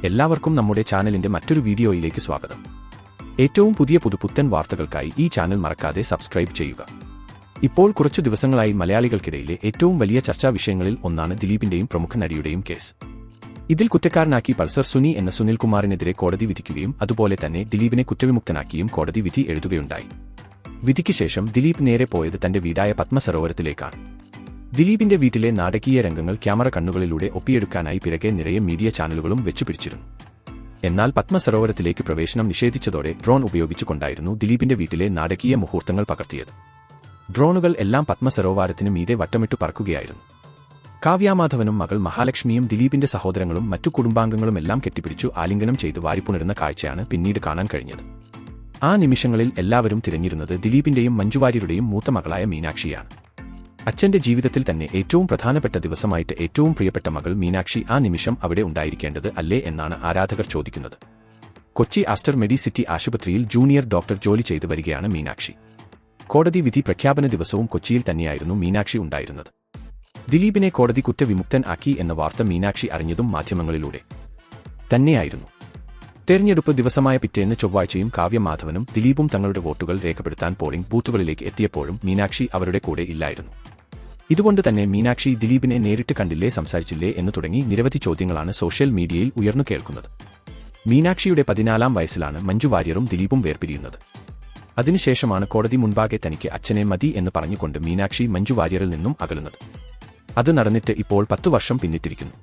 എല്ലാവർക്കും നമ്മുടെ ചാനലിന്റെ മറ്റൊരു വീഡിയോയിലേക്ക് സ്വാഗതം. ഏറ്റവും പുതിയ പുതുപുത്തൻ വാർത്തകൾക്കായി ഈ ചാനൽ മറക്കാതെ സബ്സ്ക്രൈബ് ചെയ്യുക. ഇപ്പോൾ കുറച്ചു ദിവസങ്ങളായി മലയാളികൾക്കിടയിലെ ഏറ്റവും വലിയ ചർച്ചാ വിഷയങ്ങളിൽ ഒന്നാണ് ദിലീപിന്റെയും പ്രമുഖ നടിയുടെയും കേസ്. ഇതിൽ കുറ്റക്കാരനാക്കി പൾസർ സുനി എന്ന സുനിൽകുമാറിനെതിരെ കോടതി വിധിക്കുകയും അതുപോലെ തന്നെ ദിലീപിനെ കുറ്റവിമുക്തനാക്കിയും കോടതി വിധി എഴുതുകയുണ്ടായി. വിധിക്ക് ശേഷം ദിലീപ് നേരെ പോയത് തന്റെ വീടായ പത്മസരോവരത്തിലേക്കാണ്. ദിലീപിന്റെ വീട്ടിലെ നാടകീയ രംഗങ്ങൾ ക്യാമറ കണ്ണുകളിലൂടെ ഒപ്പിയെടുക്കാനായി പിറകെ നിറയെ മീഡിയ ചാനലുകളും വെച്ചുപിടിച്ചിരുന്നു. എന്നാൽ പത്മസരോവരത്തിലേക്ക് പ്രവേശനം നിഷേധിച്ചതോടെ ഡ്രോൺ ഉപയോഗിച്ചുകൊണ്ടായിരുന്നു ദിലീപിന്റെ വീട്ടിലെ നാടകീയ മുഹൂർത്തങ്ങൾ പകർത്തിയത്. ഡ്രോണുകൾ എല്ലാം പത്മസരോവരത്തിന് മീതെ വട്ടമിട്ടു പറക്കുകയായിരുന്നു. കാവ്യാമാധവനും മകൾ മഹാലക്ഷ്മിയും ദിലീപിന്റെ സഹോദരങ്ങളും മറ്റു കുടുംബാംഗങ്ങളുമെല്ലാം കെട്ടിപ്പിടിച്ചു ആലിംഗനം ചെയ്ത് വാരിപ്പുണരുന്ന കാഴ്ചയാണ് പിന്നീട് കാണാൻ കഴിഞ്ഞത്. ആ നിമിഷങ്ങളിൽ എല്ലാവരും തിരഞ്ഞിരുന്നത് ദിലീപിന്റെയും മഞ്ജുവാര്യരുടെയും മൂത്ത മകളായ മീനാക്ഷിയാണ്. അച്ഛന്റെ ജീവിതത്തിൽ തന്നെ ഏറ്റവും പ്രധാനപ്പെട്ട ദിവസമായിട്ട് ഏറ്റവും പ്രിയപ്പെട്ട മകൾ മീനാക്ഷി ആ നിമിഷം അവിടെ ഉണ്ടായിരിക്കേണ്ടത് അല്ലേ എന്നാണ് ആരാധകർ ചോദിക്കുന്നത്. കൊച്ചി ആസ്റ്റർ മെഡിസിറ്റി ആശുപത്രിയിൽ ജൂനിയർ ഡോക്ടർ ജോലി ചെയ്തു വരികയാണ് മീനാക്ഷി. കോടതി വിധി പ്രഖ്യാപന ദിവസവും കൊച്ചിയിൽ തന്നെയായിരുന്നു മീനാക്ഷി ഉണ്ടായിരുന്നത്. ദിലീപിനെ കോടതി കുറ്റവിമുക്തൻ ആക്കി എന്ന വാർത്ത മീനാക്ഷി അറിഞ്ഞതും മാധ്യമങ്ങളിലൂടെ തന്നെയായിരുന്നു. തെരഞ്ഞെടുപ്പ് ദിവസമായ പിറ്റേന്ന് ചൊവ്വാഴ്ചയും കാവ്യമാധവനും ദിലീപും തങ്ങളുടെ വോട്ടുകൾ രേഖപ്പെടുത്താൻ പോളിംഗ് ബൂത്തുകളിലേക്ക് എത്തിയപ്പോഴും മീനാക്ഷി അവരുടെ കൂടെ ഇല്ലായിരുന്നു. ഇതുകൊണ്ട് തന്നെ മീനാക്ഷി ദിലീപിനെ നേരിട്ട് കണ്ടില്ലേ, സംസാരിച്ചില്ലേ എന്നു തുടങ്ങി നിരവധി ചോദ്യങ്ങളാണ് സോഷ്യൽ മീഡിയയിൽ ഉയർന്നു കേൾക്കുന്നത്. മീനാക്ഷിയുടെ 14-ാം വയസ്സിലാണ് മഞ്ജു വാര്യറും ദിലീപും വേർപിരിയുന്നത്. അതിനുശേഷമാണ് കോടതി മുൻപാകെ തനിക്ക് അച്ഛനെ മതി എന്ന് പറഞ്ഞുകൊണ്ട് മീനാക്ഷി മഞ്ജു വാര്യറിൽ നിന്നും അകലുന്നത്. അത് നടന്നിട്ട് ഇപ്പോൾ 10 വർഷം പിന്നിട്ടിരിക്കുന്നു.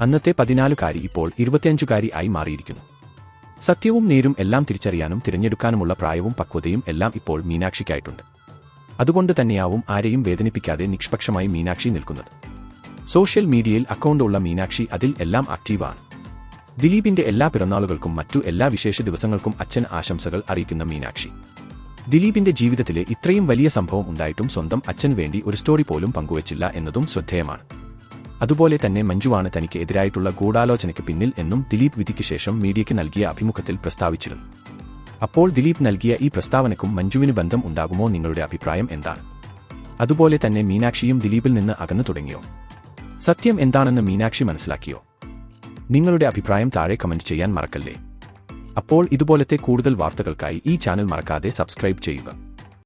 അന്നത്തെ 14-കാരി ഇപ്പോൾ 25-കാരി ആയി മാറിയിരിക്കുന്നു. സത്യവും നേരും എല്ലാം തിരിച്ചറിയാനും തിരഞ്ഞെടുക്കാനുമുള്ള പ്രായവും പക്വതയും എല്ലാം ഇപ്പോൾ മീനാക്ഷിക്കായിട്ടുണ്ട്. അതുകൊണ്ട് തന്നെയാവും ആരെയും വേദനിപ്പിക്കാതെ നിഷ്പക്ഷമായി മീനാക്ഷി നിൽക്കുന്നത്. സോഷ്യൽ മീഡിയയിൽ അക്കൗണ്ട് ഉള്ള മീനാക്ഷി അതിൽ എല്ലാം ആക്റ്റീവാണ്. ദിലീപിന്റെ എല്ലാ പിറന്നാളുകൾക്കും മറ്റു എല്ലാ വിശേഷ ദിവസങ്ങൾക്കും അച്ഛൻ ആശംസകൾ അറിയിക്കുന്ന മീനാക്ഷി ദിലീപിന്റെ ജീവിതത്തിലെ ഇത്രയും വലിയ സംഭവം ഉണ്ടായിട്ടും സ്വന്തം അച്ഛന് വേണ്ടി ഒരു സ്റ്റോറി പോലും പങ്കുവച്ചില്ല എന്നതും ശ്രദ്ധേയമാണ്. അതുപോലെ തന്നെ മഞ്ജുവാണ് തനിക്ക് എതിരായിട്ടുള്ള ഗൂഢാലോചനയ്ക്ക് പിന്നിൽ എന്നും ദിലീപ് വിധിക്ക് ശേഷം മീഡിയയ്ക്ക് നൽകിയ അഭിമുഖത്തിൽ പ്രസ്താവിച്ചിരുന്നു. അപ്പോൾ ദിലീപ് നൽകിയ ഈ പ്രസ്താവനയ്ക്കും മഞ്ജുവിന് ബന്ധം ഉണ്ടാകുമോ? നിങ്ങളുടെ അഭിപ്രായം എന്താണ്? അതുപോലെ തന്നെ മീനാക്ഷിയും ദിലീപിൽ നിന്ന് അകന്നു തുടങ്ങിയോ? സത്യം എന്താണെന്ന് മീനാക്ഷി മനസ്സിലാക്കിയോ? നിങ്ങളുടെ അഭിപ്രായം താഴെ കമന്റ് ചെയ്യാൻ മറക്കല്ലേ. അപ്പോൾ ഇതുപോലത്തെ കൂടുതൽ വാർത്തകൾക്കായി ഈ ചാനൽ മറക്കാതെ സബ്സ്ക്രൈബ് ചെയ്യുക.